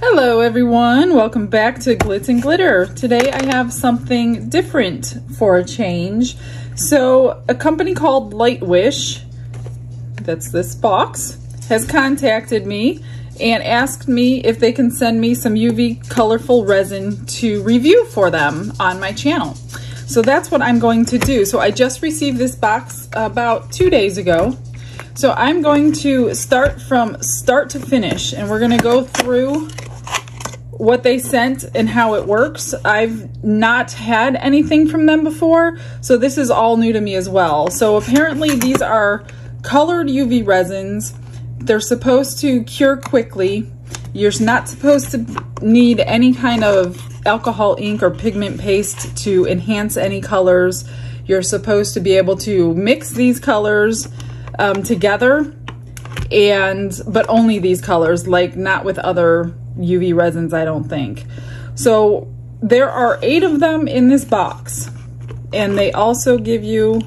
Hello everyone, welcome back to Glitz and Glitter. Today I have something different for a change. So a company called Lightwish, that's this box, has contacted me and asked me if they can send me some UV colorful resin to review for them on my channel. So that's what I'm going to do. So I just received this box about 2 days ago. So I'm going to start from start to finish, and we're gonna go through what they sent and how it works. I've not had anything from them before, so this is all new to me as well. So apparently these are colored UV resins. They're supposed to cure quickly. You're not supposed to need any kind of alcohol ink or pigment paste to enhance any colors. You're supposed to be able to mix these colors together, but only these colors, like not with other UV resins, I don't think. So there are 8 of them in this box, and they also give you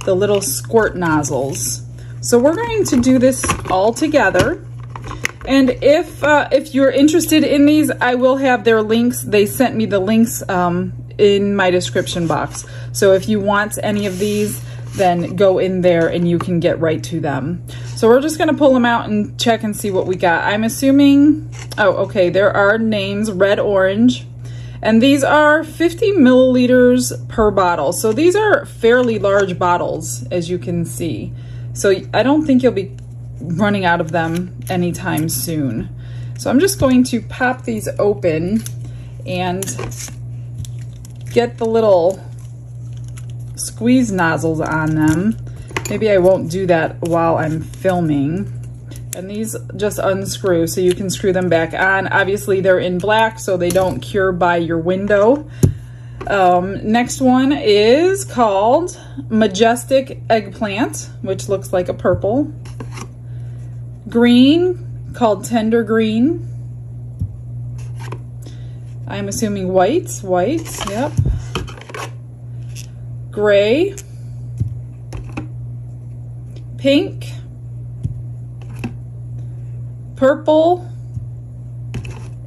the little squirt nozzles. So we're going to do this all together. And if you're interested in these, I will have their links. They sent me the links in my description box. So if you want any of these, then go in there and you can get right to them. So we're just gonna pull them out and check and see what we got. I'm assuming, oh, okay, there are names, red, orange, and these are 50 milliliters per bottle. So these are fairly large bottles, as you can see. So I don't think you'll be running out of them anytime soon. So I'm just going to pop these open and get the little squeeze nozzles on them. Maybe I won't do that while I'm filming. And these just unscrew, so you can screw them back on. Obviously they're in black, so they don't cure by your window. Next one is called Majestic Eggplant, which looks like a purple. Green, called Tender Green. I'm assuming white, yep. Gray, pink, purple,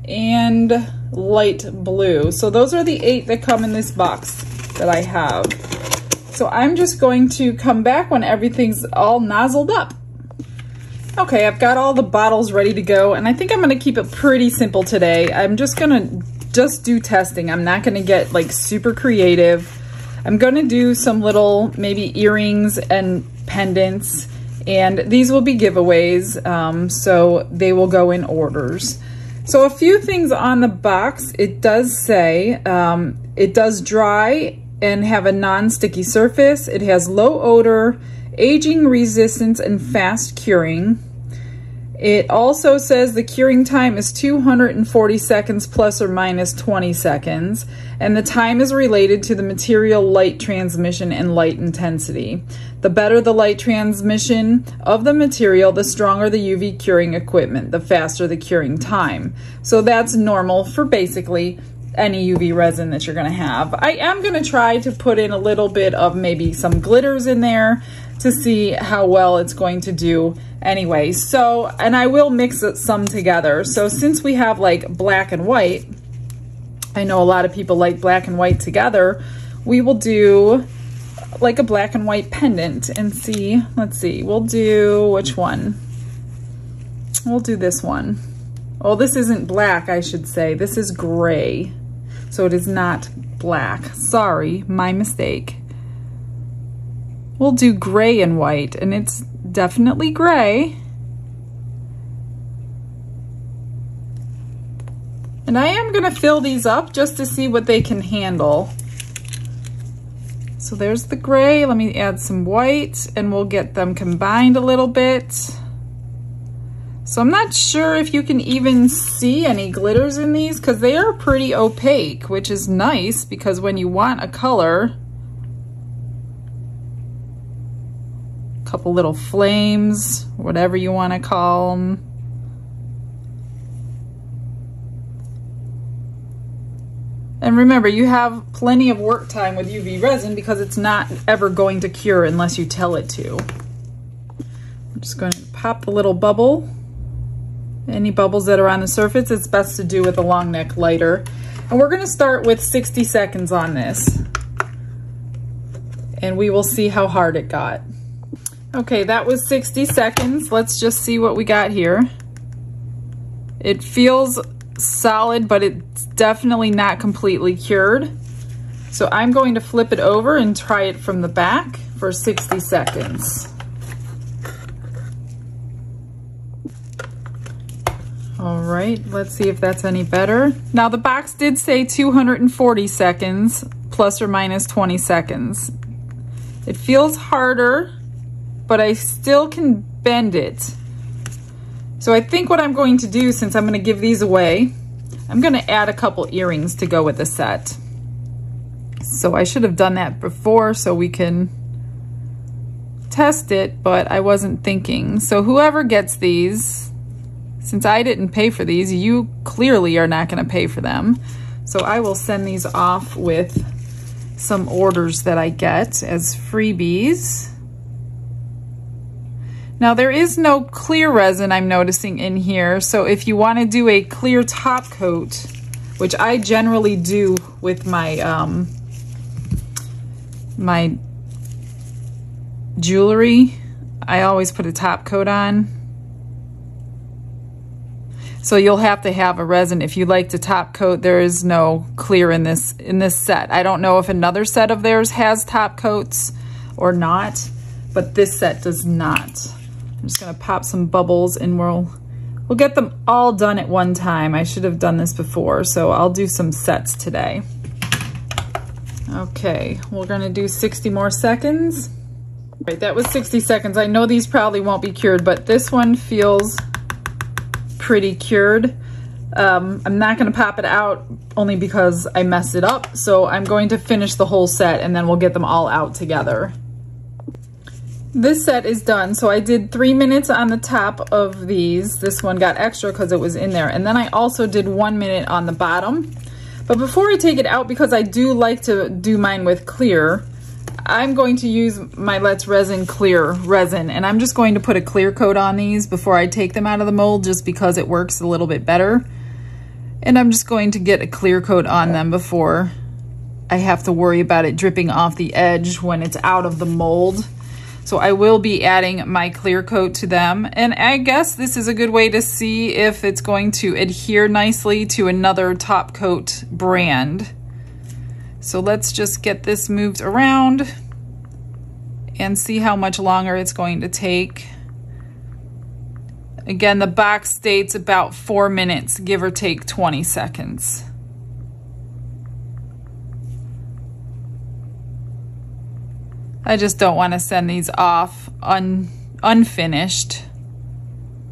and light blue. So those are the 8 that come in this box that I have. So I'm just going to come back when everything's all nozzled up. Okay, I've got all the bottles ready to go, and I think I'm gonna keep it pretty simple today. I'm just gonna do testing. I'm not gonna get like super creative. I'm gonna do some little maybe earrings and pendants, and these will be giveaways, so they will go in orders. So a few things on the box. It does say it does dry and have a non-sticky surface. It has low odor, aging resistance, and fast curing. It also says the curing time is 240 seconds plus or minus 20 seconds, and the time is related to the material light transmission and light intensity. The better the light transmission of the material, the stronger the UV curing equipment, the faster the curing time. So that's normal for basically any UV resin that you're gonna have. I am gonna try to put in a little bit of maybe some glitters in there to see how well it's going to do anyway. So, and I will mix some together. So since we have like black and white, I know a lot of people like black and white together, we will do like a black and white pendant and see, let's see, we'll do, which one? We'll do this one. Oh, this isn't black, I should say. This is gray. So it is not black. Sorry, my mistake. We'll do gray and white, and it's definitely gray. And I am gonna fill these up just to see what they can handle. So there's the gray. Let me add some white, and we'll get them combined a little bit. So I'm not sure if you can even see any glitters in these, because they are pretty opaque, which is nice because when you want a color, couple little flames, whatever you want to call them. And remember, you have plenty of work time with UV resin because it's not ever going to cure unless you tell it to. I'm just going to pop the little bubble Any bubbles that are on the surface, it's best to do with a long neck lighter. And we're gonna start with 60 seconds on this. And we will see how hard it got. Okay, that was 60 seconds. Let's just see what we got here. It feels solid, but it's definitely not completely cured. So I'm going to flip it over and try it from the back for 60 seconds. All right, let's see if that's any better. Now the box did say 240 seconds, plus or minus 20 seconds. It feels harder, but I still can bend it. So I think what I'm going to do, since I'm gonna give these away, I'm gonna add a couple earrings to go with the set. So I should have done that before so we can test it, but I wasn't thinking. So whoever gets these, since I didn't pay for these, you clearly are not gonna pay for them. So I will send these off with some orders that I get as freebies. Now there is no clear resin I'm noticing in here. So if you wanna do a clear top coat, which I generally do with my, my jewelry, I always put a top coat on. So you'll have to have a resin if you like to top coat. There is no clear in this set. I don't know if another set of theirs has top coats or not, but this set does not. I'm just gonna pop some bubbles and we'll get them all done at one time. I should have done this before, so I'll do some sets today. Okay, we're gonna do 60 more seconds. Right, that was 60 seconds. I know these probably won't be cured, but this one feels pretty cured. I'm not gonna pop it out only because I messed it up. So I'm going to finish the whole set and then we'll get them all out together. This set is done. So I did 3 minutes on the top of these. This one got extra because it was in there. And then I also did 1 minute on the bottom. But before I take it out, because I do like to do mine with clear, I'm going to use my Let's Resin clear resin, and I'm just going to put a clear coat on these before I take them out of the mold, just because it works a little bit better. And I'm just going to get a clear coat on them before I have to worry about it dripping off the edge when it's out of the mold. So I will be adding my clear coat to them, and I guess this is a good way to see if it's going to adhere nicely to another top coat brand. So let's just get this moved around and see how much longer it's going to take. Again, the box states about 4 minutes, give or take 20 seconds. I just don't want to send these off unfinished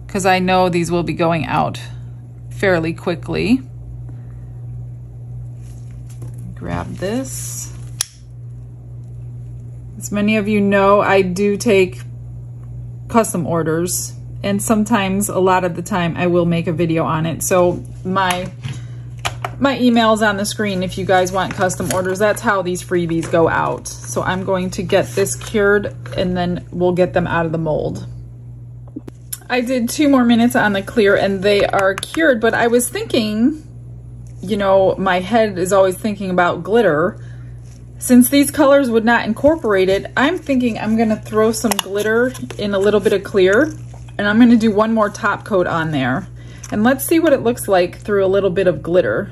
because I know these will be going out fairly quickly. Grab this. As many of you know, I do take custom orders, and sometimes, a lot of the time, I will make a video on it. So my email's on the screen if you guys want custom orders. That's how these freebies go out. So I'm going to get this cured and then we'll get them out of the mold. I did 2 more minutes on the clear and they are cured, but I was thinking, you know, my head is always thinking about glitter. Since these colors would not incorporate it, I'm thinking I'm gonna throw some glitter in a little bit of clear, and I'm gonna do 1 more top coat on there. And let's see what it looks like through a little bit of glitter.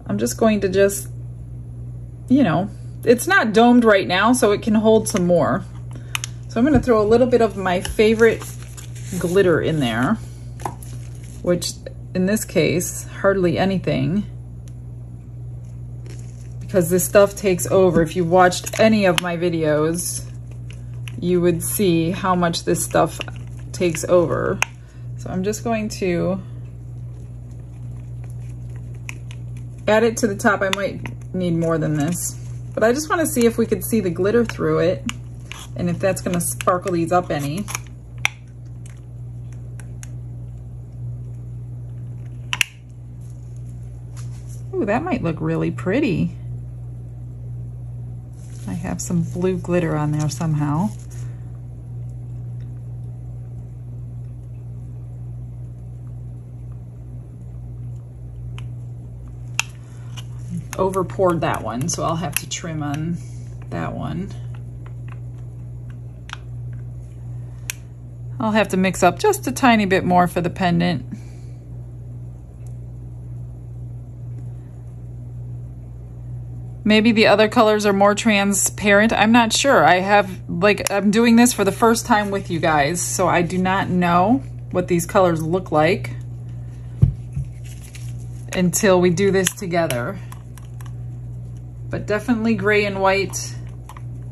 I'm just going to you know, it's not domed right now, so it can hold some more. So I'm gonna throw a little bit of my favorite glitter in there, which in this case, hardly anything, because this stuff takes over. If you watched any of my videos, you would see how much this stuff takes over. So I'm just going to add it to the top. I might need more than this, but I just want to see if we could see the glitter through it and if that's going to sparkle these up any. Ooh, that might look really pretty. I have some blue glitter on there somehow. over poured that one, so I'll have to trim on that one. I'll have to mix up just a tiny bit more for the pendant. Maybe the other colors are more transparent. I'm not sure. I'm doing this for the first time with you guys, so I do not know what these colors look like until we do this together. But definitely gray and white,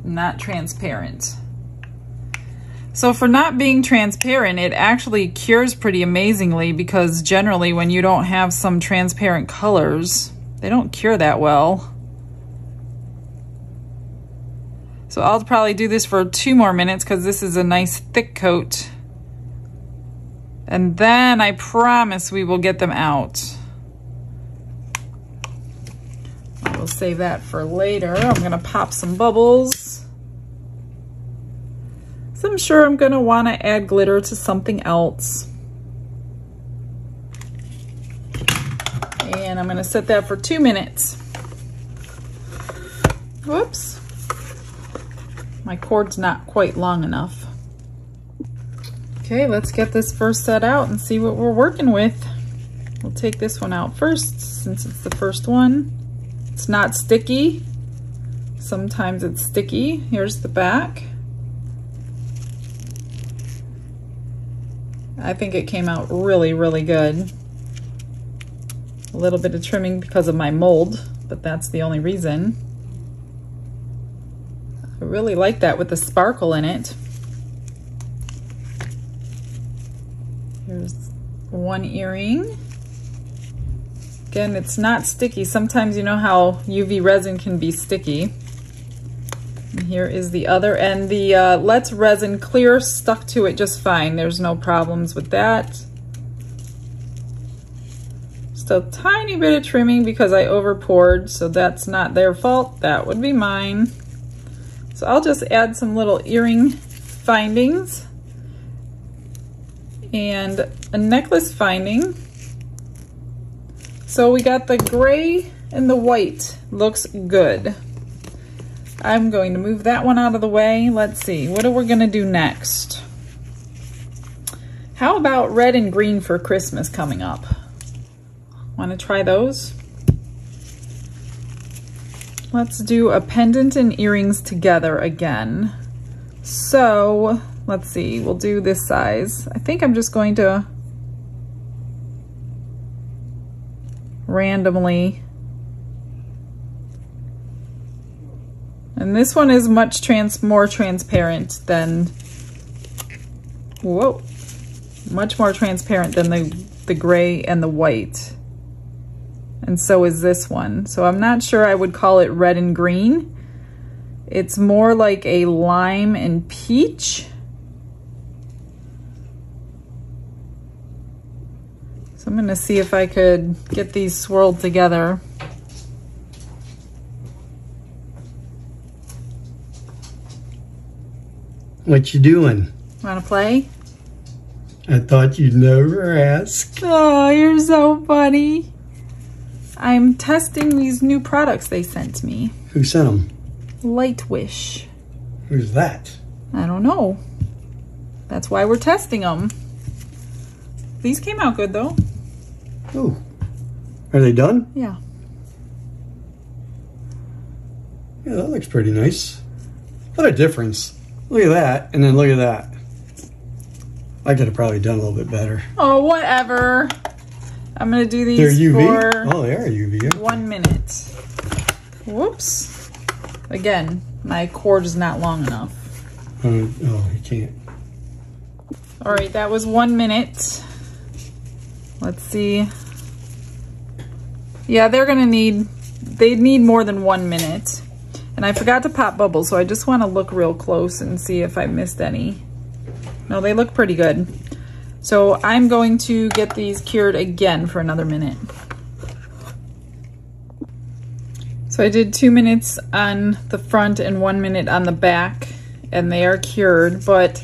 not transparent. So for not being transparent, it actually cures pretty amazingly, because generally when you don't have some transparent colors, they don't cure that well. So I'll probably do this for 2 more minutes because this is a nice thick coat. And then I promise we will get them out. I will save that for later. I'm gonna pop some bubbles. So I'm sure I'm gonna wanna add glitter to something else. And I'm gonna set that for 2 minutes. Whoops. My cord's not quite long enough. Okay, let's get this first set out and see what we're working with. We'll take this one out first since it's the first one. It's not sticky. Sometimes it's sticky. Here's the back. I think it came out really, really good. A little bit of trimming because of my mold, but that's the only reason. I really like that with the sparkle in it. Here's one earring. Again, it's not sticky. Sometimes you know how UV resin can be sticky. And here is the other, and the Let's Resin clear stuck to it just fine. There's no problems with that. Just a tiny bit of trimming because I over poured, so that's not their fault. That would be mine. So I'll just add some little earring findings and a necklace finding. So we got the gray and the white. Looks good. I'm going to move that one out of the way. Let's see, what are we gonna do next? How about red and green for Christmas coming up? Wanna try those? Let's do a pendant and earrings together again. So let's see, we'll do this size. I think I'm just going to randomly, and this one is much more transparent than, whoa, much more transparent than the gray and the white. And so is this one. So I'm not sure I would call it red and green. It's more like a lime and peach. So I'm gonna see if I could get these swirled together. What you doing? Wanna play? I thought you'd never ask. Oh, you're so funny. I'm testing these new products they sent me. Who sent them? Light Wish. Who's that? I don't know. That's why we're testing them. These came out good though. Ooh. Are they done? Yeah. Yeah, that looks pretty nice. What a difference. Look at that, and then look at that. I could have probably done a little bit better. Oh, whatever. I'm gonna do these They're UV? for Oh, they are UV. 1 minute. Whoops. Again, my cord is not long enough. Oh, you can't. All right, that was 1 minute. Let's see. Yeah, they need more than 1 minute. And I forgot to pop bubbles, so I just want to look real close and see if I missed any. No, they look pretty good. So I'm going to get these cured again for another minute. So I did 2 minutes on the front and 1 minute on the back, and they are cured, but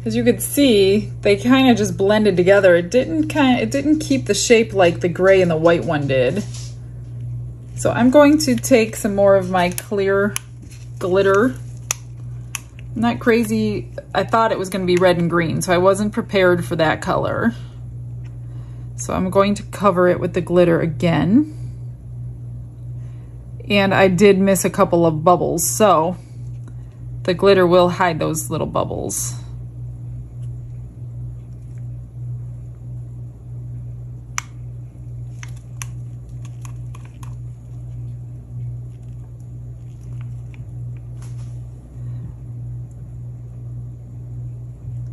as you could see, they kind of just blended together. It didn't keep the shape like the gray and the white one did. So I'm going to take some more of my clear glitter. I'm not crazy. I thought it was going to be red and green, so I wasn't prepared for that color. So I'm going to cover it with the glitter again. And I did miss a couple of bubbles, so the glitter will hide those little bubbles.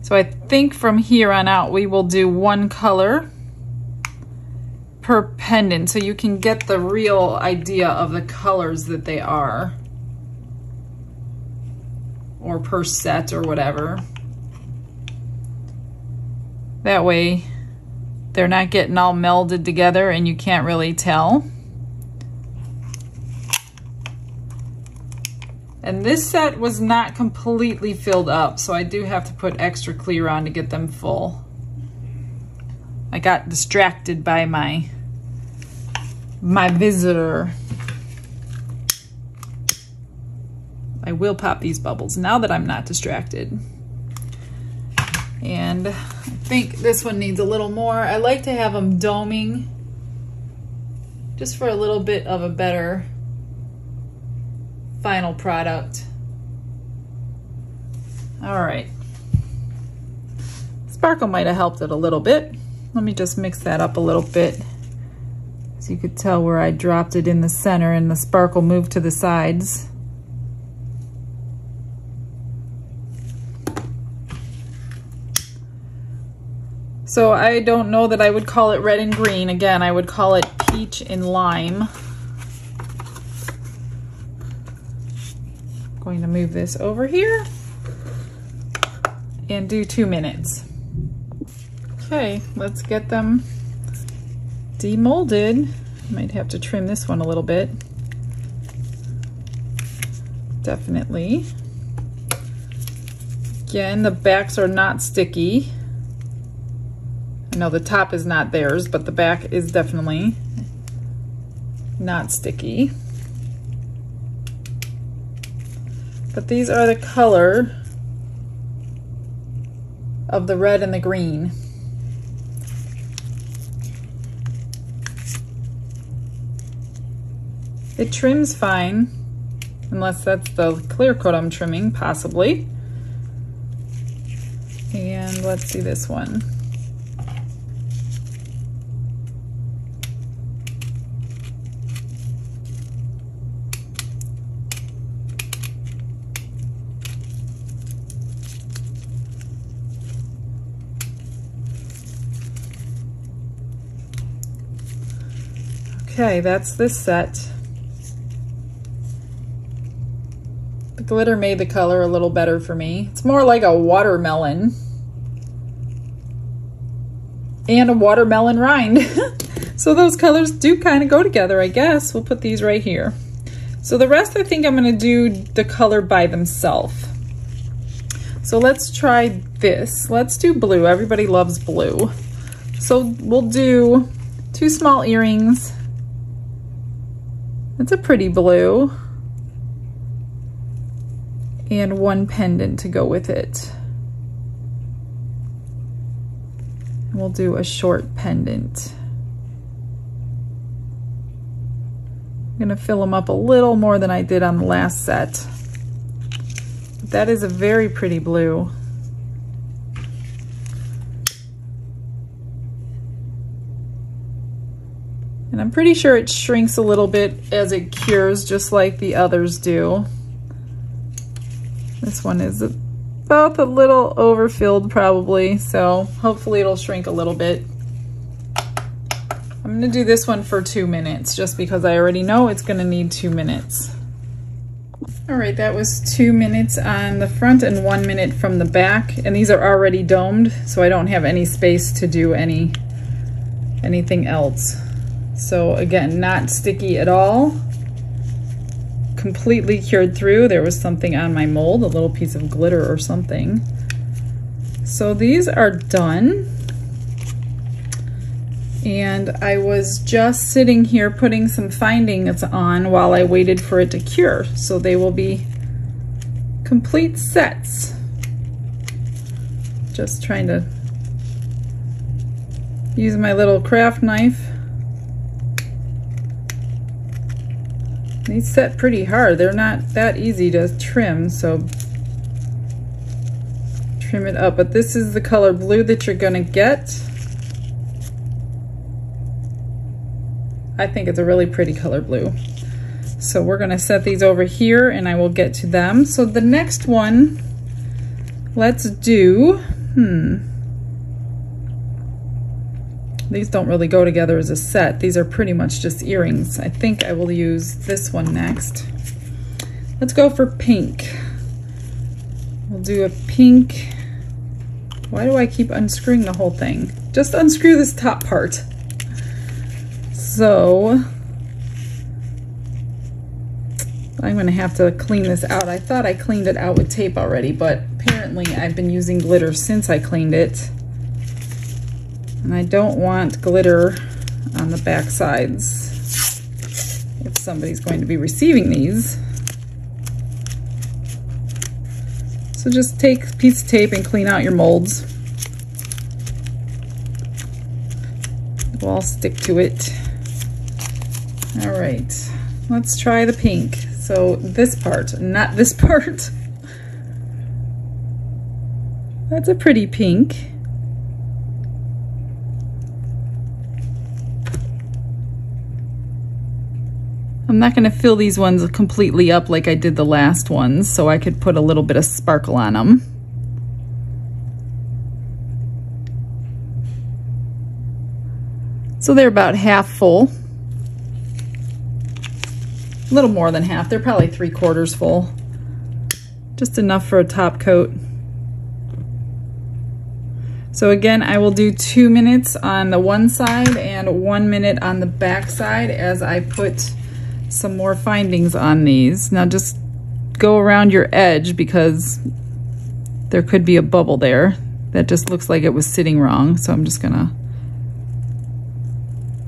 So I think from here on out, we will do one color per pendant, so you can get the real idea of the colors that they are, or per set or whatever. That way they're not getting all melded together and you can't really tell. And this set was not completely filled up, so I do have to put extra clear on to get them full. I got distracted by my visitor. I will pop these bubbles now that I'm not distracted. And I think this one needs a little more. I like to have them doming just for a little bit of a better final product. All right. Sparkle might have helped it a little bit. Let me just mix that up a little bit. So you could tell where I dropped it in the center and the sparkle moved to the sides. So I don't know that I would call it red and green. Again, I would call it peach and lime. Going to move this over here and do 2 minutes. Okay, let's get them demolded. Might have to trim this one a little bit. Definitely. Again, the backs are not sticky. I know the top is not theirs, but the back is definitely not sticky. But these are the color of the red and the green. It trims fine, unless that's the clear coat I'm trimming, possibly. And let's see this one. Okay, that's this set. The glitter made the color a little better for me. It's more like a watermelon and a watermelon rind. So those colors do kind of go together, I guess. We'll put these right here. So the rest, I think I'm gonna do the color by themselves. So let's try this. Let's do blue. Everybody loves blue. So we'll do 2 small earrings. It's a pretty blue. And 1 pendant to go with it. We'll do a short pendant. I'm gonna fill them up a little more than I did on the last set. But that is a very pretty blue. And I'm pretty sure it shrinks a little bit as it cures, just like the others do. This one is about a little overfilled probably, so hopefully it'll shrink a little bit. I'm gonna do this one for 2 minutes, just because I already know it's gonna need 2 minutes. All right, that was 2 minutes on the front and 1 minute from the back, and these are already domed, so I don't have any space to do anything else. So again, not sticky at all. Completely cured through. There was something on my mold, a little piece of glitter or something. So these are done. And I was just sitting here putting some findings on while I waited for it to cure. So they will be complete sets. Just trying to use my little craft knife. These set pretty hard. They're not that easy to trim, so trim it up. But this is the color blue that you're gonna get. I think it's a really pretty color blue. So we're gonna set these over here and I will get to them. So the next one, let's do, these don't really go together as a set. These are pretty much just earrings. I think I will use this one next. Let's go for pink. We'll do a pink. Why do I keep unscrewing the whole thing? Just unscrew this top part. So I'm gonna have to clean this out. I thought I cleaned it out with tape already, but apparently I've been using glitter since I cleaned it. And I don't want glitter on the back sides if somebody's going to be receiving these. So just take a piece of tape and clean out your molds. We'll all stick to it. All right, let's try the pink. So this part, not this part. That's a pretty pink. I'm not gonna fill these ones completely up like I did the last ones, so I could put a little bit of sparkle on them. So they're about half full. A little more than half, they're probably 3/4 full. Just enough for a top coat. So again, I will do 2 minutes on the one side and 1 minute on the back side as I put some more findings on these. Now just go around your edge because there could be a bubble there that just looks like it was sitting wrong. So I'm just gonna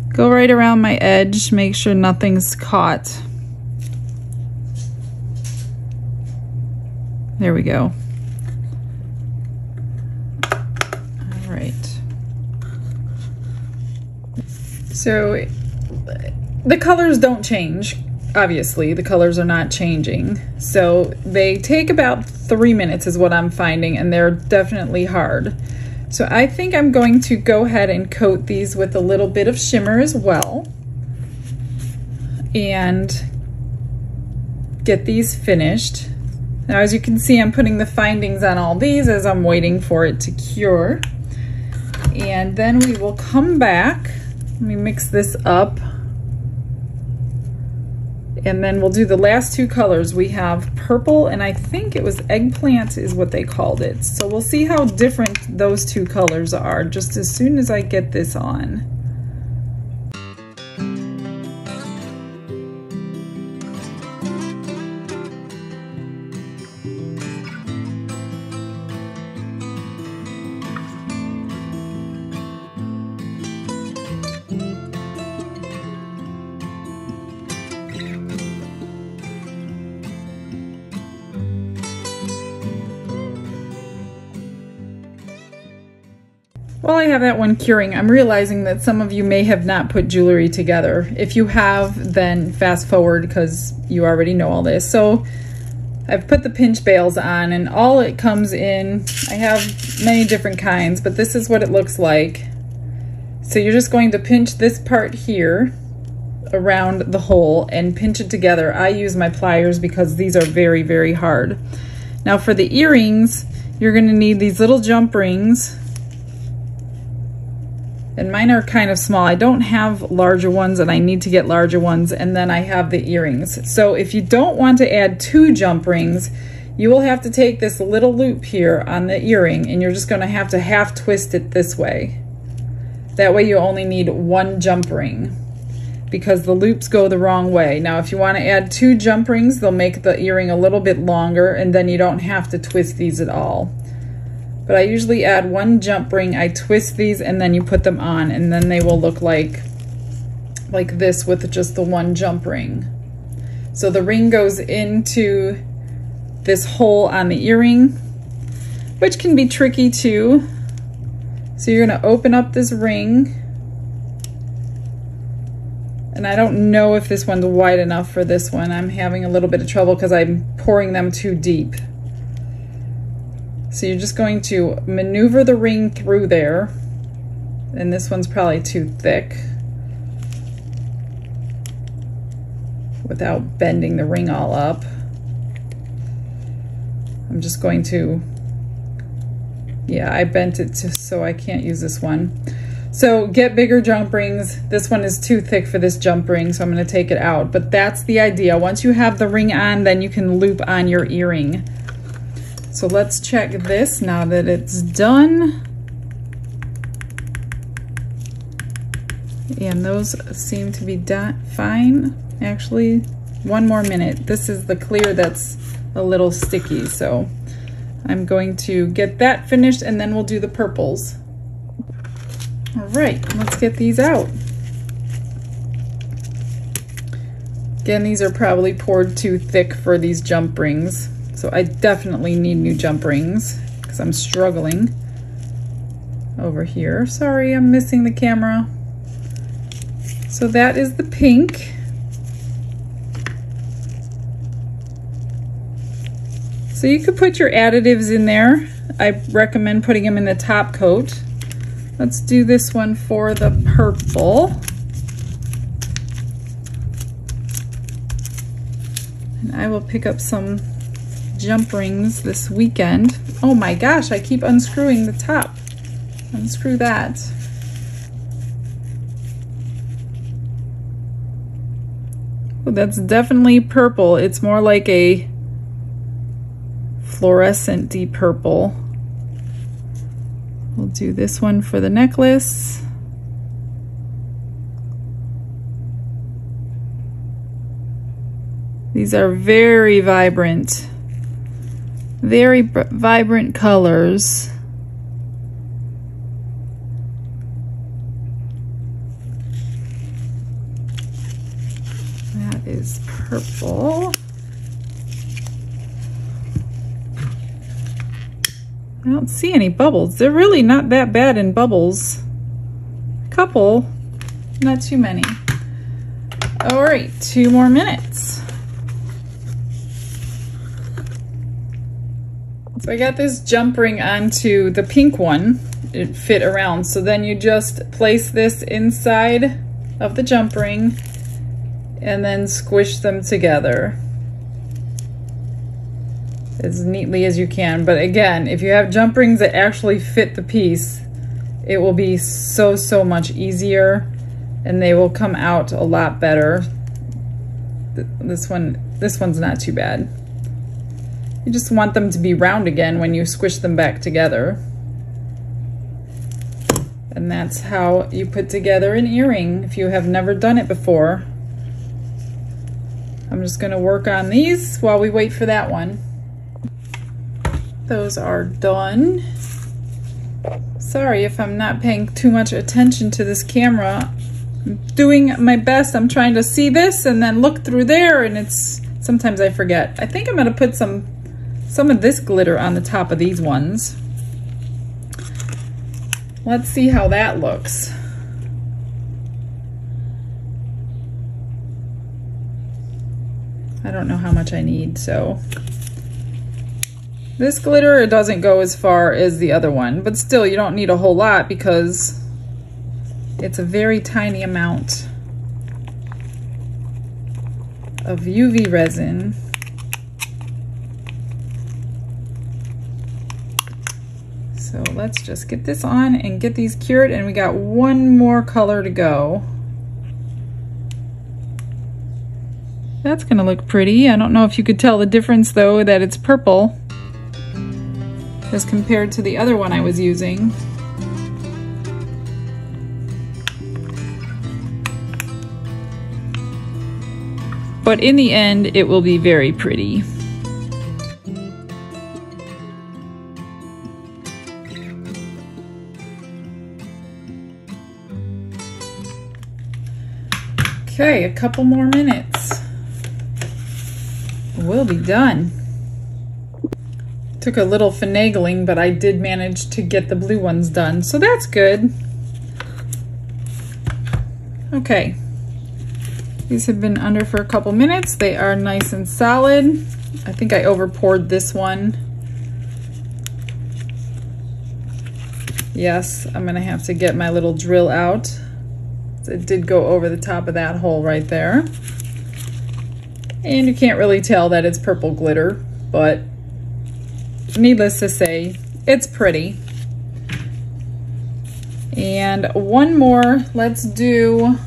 go right around my edge, make sure nothing's caught. There we go. All right. So the colors don't change, obviously. The colors are not changing. So they take about 3 minutes is what I'm finding, and they're definitely hard. So I think I'm going to go ahead and coat these with a little bit of shimmer as well and get these finished. Now, as you can see, I'm putting the findings on all these as I'm waiting for it to cure. And then we will come back. Let me mix this up. And then we'll do the last two colors. We have purple, and I think it was eggplant is what they called it. So we'll see how different those two colors are just as soon as I get this on. While I have that one curing, I'm realizing that some of you may have not put jewelry together. If you have, then fast forward because you already know all this. So I've put the pinch bails on, and all it comes in, I have many different kinds, but this is what it looks like. So you're just going to pinch this part here around the hole and pinch it together. I use my pliers because these are very, very hard. Now for the earrings, you're going to need these little jump rings. And mine are kind of small. I don't have larger ones, and I need to get larger ones, and then I have the earrings. So if you don't want to add 2 jump rings, you will have to take this little loop here on the earring, and you're just going to have to half twist it this way. That way you only need 1 jump ring because the loops go the wrong way. Now if you want to add 2 jump rings, they'll make the earring a little bit longer, and then you don't have to twist these at all. But I usually add one jump ring. I twist these and then you put them on, and then they will look like this with just the one jump ring. So the ring goes into this hole on the earring, which can be tricky too. So you're gonna open up this ring, and I don't know if this one's wide enough for this one. I'm having a little bit of trouble because I'm pouring them too deep. So you're just going to maneuver the ring through there, and this one's probably too thick, without bending the ring all up. I'm just going to, yeah, I bent it so I can't use this one. So get bigger jump rings. This one is too thick for this jump ring, so I'm gonna take it out. But that's the idea. Once you have the ring on, then you can loop on your earring. So let's check this now that it's done. And those seem to be done fine. Actually, one more minute. This is the clear that's a little sticky, so I'm going to get that finished and then we'll do the purples. All right, let's get these out. Again, these are probably poured too thick for these jump rings, so I definitely need new jump rings because I'm struggling over here. Sorry, I'm missing the camera. So that is the pink. So you could put your additives in there. I recommend putting them in the top coat. Let's do this one for the purple. And I will pick up some jump rings this weekend. Oh my gosh, I keep unscrewing the top. Unscrew that. Oh, that's definitely purple. It's more like a fluorescent-y purple. We'll do this one for the necklace. These are very vibrant colors. That is purple. I don't see any bubbles. They're really not that bad in bubbles. A couple, not too many. All right, 2 more minutes. So I got this jump ring onto the pink one. It fit around. So then you just place this inside of the jump ring and then squish them together as neatly as you can. But again, if you have jump rings that actually fit the piece, it will be so much easier and they will come out a lot better. This one's not too bad. You just want them to be round again when you squish them back together. And that's how you put together an earring if you have never done it before. I'm just gonna work on these while we wait for that one. Those are done. Sorry if I'm not paying too much attention to this camera. I'm doing my best. I'm trying to see this and then look through there, and sometimes I forget. I think I'm gonna put some of this glitter on the top of these ones. Let's see how that looks. I don't know how much I need, so. This glitter, it doesn't go as far as the other one, but still you don't need a whole lot because it's a very tiny amount of UV resin. So let's just get this on and get these cured, and we got one more color to go. That's gonna look pretty. I don't know if you could tell the difference though, that it's purple as compared to the other one I was using. But in the end, it will be very pretty. Okay, a couple more minutes. We'll be done. Took a little finagling, but I did manage to get the blue ones done, so that's good. Okay, these have been under for a couple minutes. They are nice and solid. I think I over poured this one. Yes, I'm gonna have to get my little drill out. It did go over the top of that hole right there. And you can't really tell that it's purple glitter, but needless to say, it's pretty. And one more, let's do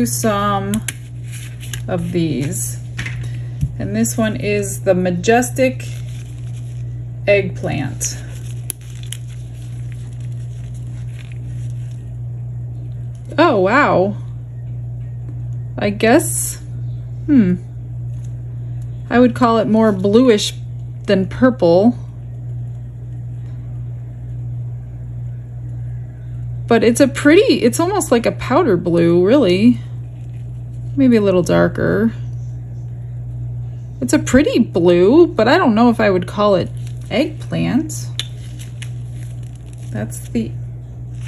some of these. And this one is the Majestic Eggplant. Oh, wow. I guess, I would call it more bluish than purple. But it's a pretty, it's almost like a powder blue, really. Maybe a little darker. It's a pretty blue, but I don't know if I would call it eggplant. That's the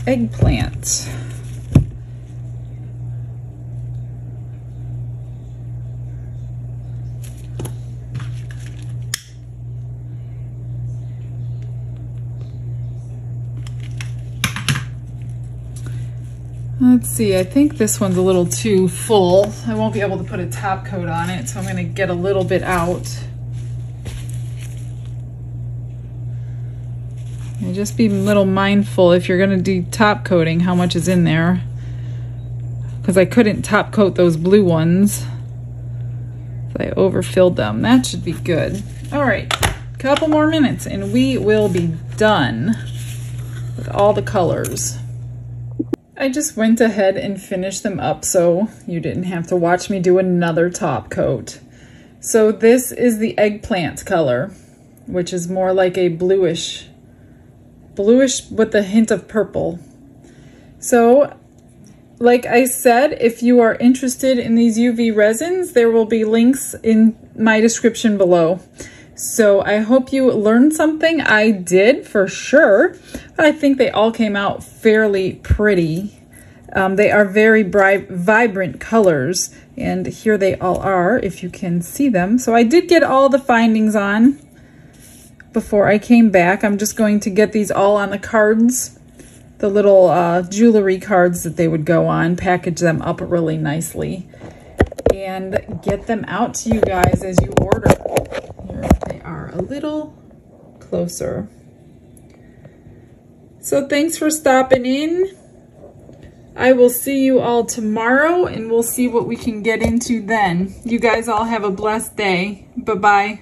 eggplant. Let's see, I think this one's a little too full. I won't be able to put a top coat on it, so I'm gonna get a little bit out. And just be a little mindful if you're gonna do top coating, how much is in there. Because I couldn't top coat those blue ones. So I overfilled them. That should be good. All right, couple more minutes and we will be done with all the colors. I just went ahead and finished them up so you didn't have to watch me do another top coat. So this is the eggplant color, which is more like a bluish with a hint of purple. So like I said, if you are interested in these UV resins, there will be links in my description below. So I hope you learned something. I did for sure, but I think they all came out fairly pretty. They are very bright, vibrant colors, and here they all are, if you can see them. So I did get all the findings on before I came back. I'm just going to get these all on the cards, the little jewelry cards that they would go on, package them up really nicely, and get them out to you guys as you order. Here they are a little closer. So thanks for stopping in. I will see you all tomorrow and we'll see what we can get into then. You guys all have a blessed day. Bye-bye.